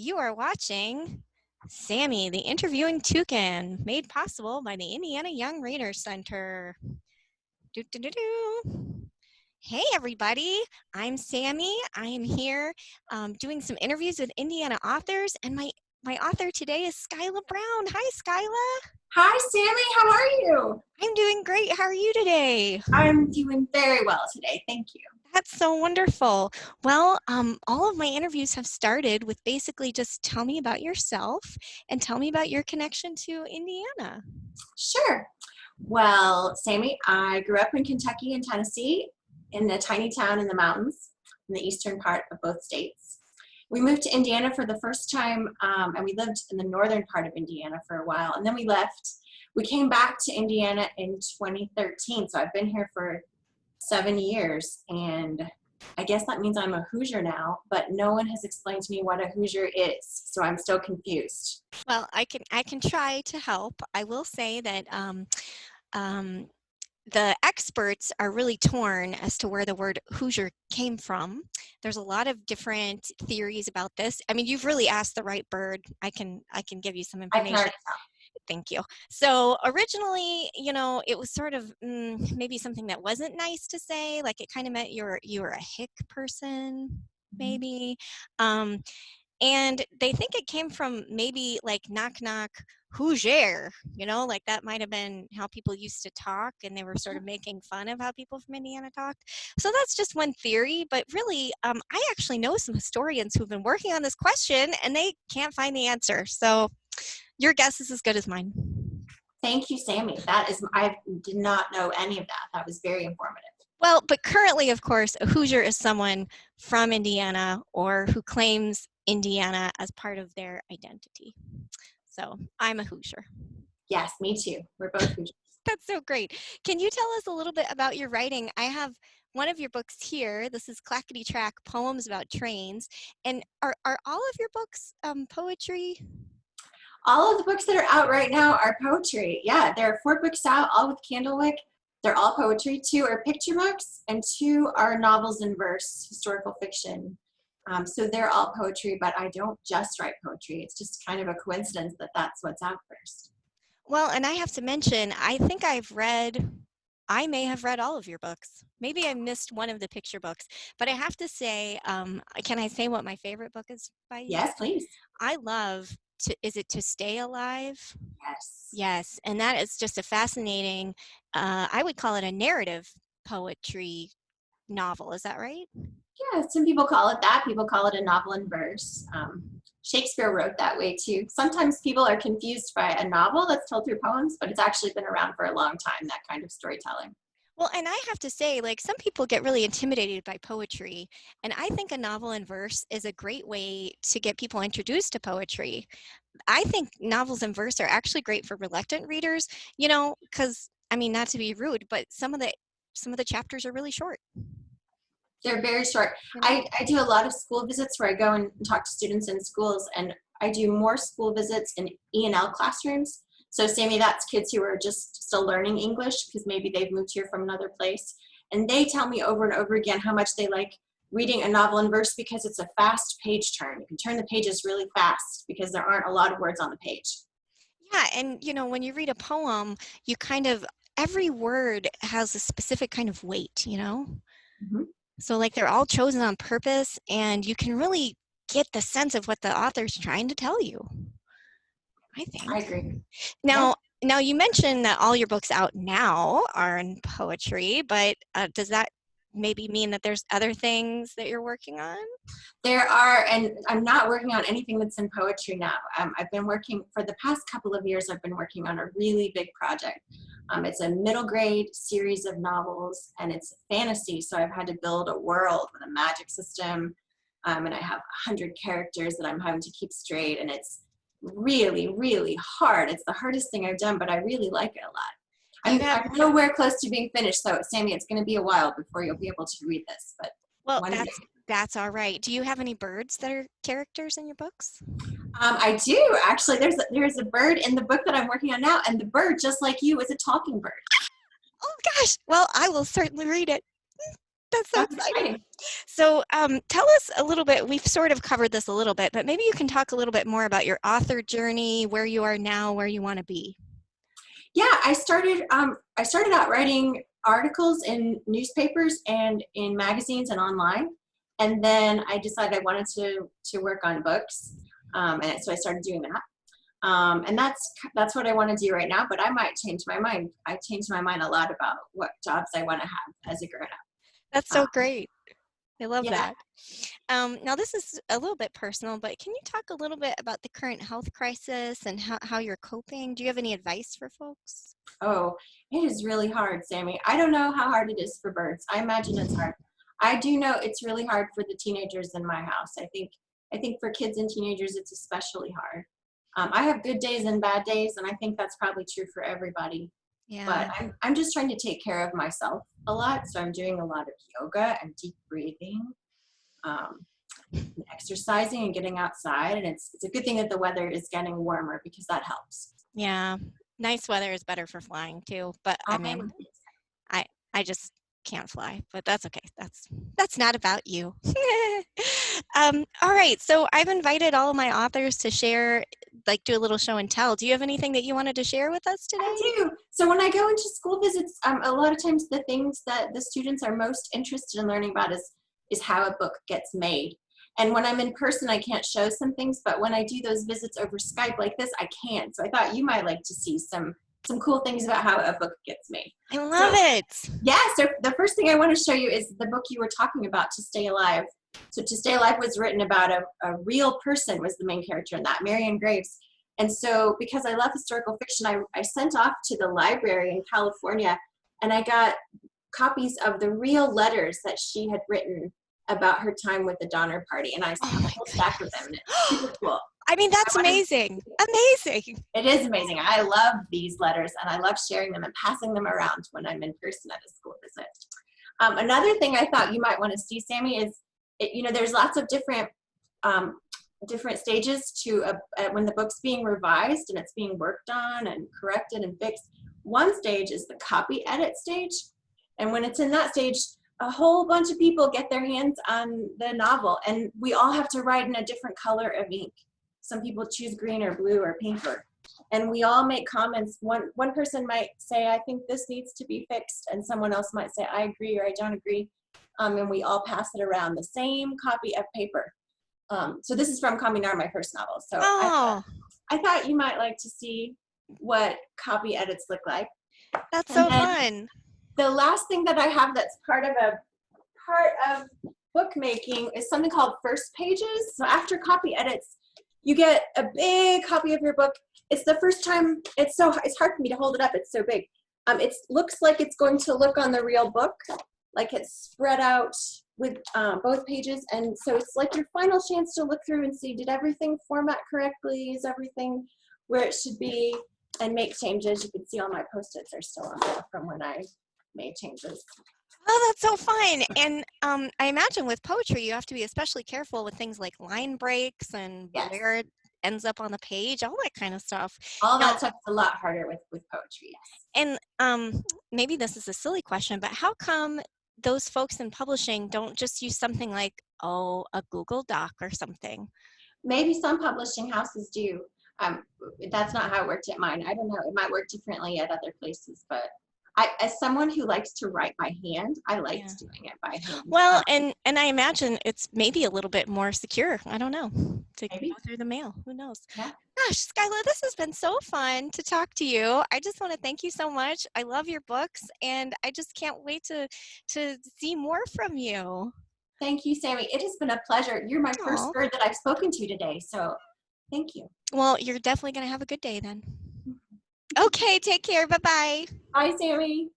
You are watching Sammy the Interviewing Toucan, made possible by the Indiana Young Readers Center. Do. Hey, everybody. I'm Sammy. I am here doing some interviews with Indiana authors, and my author today is Skila Brown. Hi, Skila. Hi, Sammy. How are you? I'm doing great. How are you today? I'm doing very well today. Thank you. That's so wonderful. Well, all of my interviews have started with basically just tell me about yourself and tell me about your connection to Indiana. Sure. Well, Sammy, I grew up in Kentucky and Tennessee in a tiny town in the mountains in the eastern part of both states. We moved to Indiana for the first time, and we lived in the northern part of Indiana for a while, and then we left. We came back to Indiana in 2013, so I've been here for 7 years, and I guess that means I'm a Hoosier now, but no one has explained to me what a Hoosier is, so I'm still confused. Well, I can try to help. I will say that um, the experts are really torn as to where the word Hoosier came from. There's a lot of different theories about this. I mean, you've really asked the right bird. I can give you some I can information. already tell. Thank you. So originally, it was sort of maybe something that wasn't nice to say. Like it kind of meant you were a hick person, maybe. Um, and they think it came from maybe like knock knock Hoosier, like that might have been how people used to talk, and they were sort of making fun of how people from Indiana talked. So that's just one theory, but really, I actually know some historians who've been working on this question and they can't find the answer. So your guess is as good as mine. Thank you, Sammy. I did not know any of that. That was very informative. Well, but currently, of course, a Hoosier is someone from Indiana or who claims Indiana as part of their identity. So I'm a Hoosier. Yes, me too. We're both Hoosiers. That's so great. Can you tell us a little bit about your writing? I have one of your books here. This is Clackety Track, Poems About Trains. And are all of your books poetry? All of the books that are out right now are poetry. Yeah, there are 4 books out, all with Candlewick. They're all poetry. 2 are picture books, and 2 are novels in verse, historical fiction. So they're all poetry, but I don't just write poetry. It's just kind of a coincidence that that's what's out first. Well, and I have to mention, I may have read all of your books. Maybe I missed one of the picture books, but I have to say, can I say what my favorite book is by you? Yes, please. I love is it To Stay Alive? Yes. Yes, and that is just a fascinating, I would call it a narrative poetry novel. Is that right? Yeah, some people call it that. People call it a novel in verse. Shakespeare wrote that way too. Sometimes people are confused by a novel that's told through poems, but it's actually been around for a long time, that kind of storytelling. Well, and I have to say, like, some people get really intimidated by poetry, and I think a novel in verse is a great way to get people introduced to poetry. I think novels in verse are actually great for reluctant readers, because I mean, not to be rude, but some of the chapters are really short. They're very short. You know? I do a lot of school visits where I go and talk to students in schools, and I do more school visits in E&L classrooms. So Sammy, that's kids who are just still learning English because maybe they've moved here from another place. And they tell me over and over again how much they like reading a novel in verse because it's a fast page turn. You can turn the pages really fast because there aren't a lot of words on the page. Yeah, and when you read a poem, you kind of every word has a specific kind of weight. Mm-hmm. So like they're all chosen on purpose, and you can really get the sense of what the author's trying to tell you, I I think. agree. Yeah. Now you mentioned that all your books out now are in poetry, but does that maybe mean that there's other things that you're working on? There are, and I'm not working on anything that's in poetry now. I've been working, for the past couple of years, I've been working on a really big project. It's a middle grade series of novels, and it's fantasy, so I've had to build a world with a magic system, and I have 100 characters that I'm having to keep straight, and it's really, really hard. It's the hardest thing I've done, but I really like it a lot. Do you have I'm nowhere close to being finished, so Sammy, it's going to be a while before you'll be able to read this, but well, one day. that's all right. Do you have any birds that are characters in your books? I do actually. There's a bird in the book that I'm working on now, and the bird, just like you, is a talking bird. Oh gosh. Well, I will certainly read it. That's so That's exciting. exciting. So tell us a little bit, we've sort of covered this a little bit, but maybe you can talk a little bit more about your author journey, where you are now, where you want to be. Yeah, I started out writing articles in newspapers and in magazines and online, and then I decided I wanted to work on books, and so I started doing that. And that's what I want to do right now. But I might change my mind. I changed my mind a lot about what jobs I want to have as a grown That's up. so great. I love Yeah. that. Now, this is a little bit personal, but can you talk a little bit about the current health crisis and how you're coping? Do you have any advice for folks? Oh, it is really hard, Sammy. I don't know how hard it is for birds. I imagine it's hard. I do know it's really hard for the teenagers in my house. I think for kids and teenagers, it's especially hard. I have good days and bad days, and I think that's probably true for everybody. Yeah. But I'm just trying to take care of myself a lot. So I'm doing a lot of yoga and deep breathing, um, and exercising and getting outside. And it's a good thing that the weather is getting warmer because that helps. Yeah. Nice weather is better for flying too, but I I mean, would think so. I just can't fly, but that's okay. That's not about you. All right, so I've invited all of my authors to share, like do a little show and tell. Do you have anything that you wanted to share with us today? I do. So when I go into school visits, a lot of times the things that the students are most interested in learning about is how a book gets made. And when I'm in person, I can't show some things, but when I do those visits over Skype like this, I can. So I thought you might like to see some cool things about how a book gets made. I love So it. yeah, so the first thing I want to show you is the book you were talking about, To Stay Alive. So To Stay Alive was written about a real person was the main character in that, Marion Graves. And so because I love historical fiction, I sent off to the library in California and I got copies of the real letters that she had written about her time with the Donner Party. And I Oh have a my whole stack of them and it's goodness. super cool. I mean, I that's wanted, amazing. Amazing. it is amazing. I love these letters and I love sharing them and passing them around when I'm in person at a school visit. Another thing I thought you might want to see, Sammy, is there's lots of different stages to when the book's being revised and it's being worked on and corrected and fixed. One stage is the copy edit stage, and when it's in that stage, a whole bunch of people get their hands on the novel, and we all have to write in a different color of ink. Some people choose green or blue or pink, and we all make comments. One person might say, I think this needs to be fixed, and someone else might say, I agree or I don't agree, and we all pass it around, the same copy of paper. So this is from Kaminar, my first novel. So Oh, I thought you might like to see what copy edits look like. that's And so then fun. the last thing that I have that's part of bookmaking is something called first pages. So after copy edits, you get a big copy of your book. It's the first time, it's hard for me to hold it up, it's so big. It looks like it's going to look on the real book, like it's spread out with both pages, and so it's like your final chance to look through and see, did everything format correctly? Is everything where it should be? And make changes. You can see all my post-its are still on there from when I made changes. Oh, that's so fun. And I imagine with poetry, you have to be especially careful with things like line breaks and Yes, where it ends up on the page, all that kind of stuff. all Now, that stuff is a lot harder with poetry. Yes. and maybe this is a silly question, but how come those folks in publishing don't just use something like, oh, a Google Doc or something? Maybe some publishing houses do. That's not how it worked at mine. I don't know. It might work differently at other places, but as someone who likes to write by hand, I liked Yeah. doing it by hand. Well, and I imagine it's maybe a little bit more secure. I don't know, to go Maybe. through the mail. Who knows? Yeah. Gosh, Skyla, this has been so fun to talk to you. I just want to thank you so much. I love your books, and I just can't wait to see more from you. Thank you, Sammy. It has been a pleasure. You're my first Oh, bird that I've spoken to today, so thank you. well, you're definitely going to have a good day then. Okay, take care. Bye-bye. Bye, Sammy.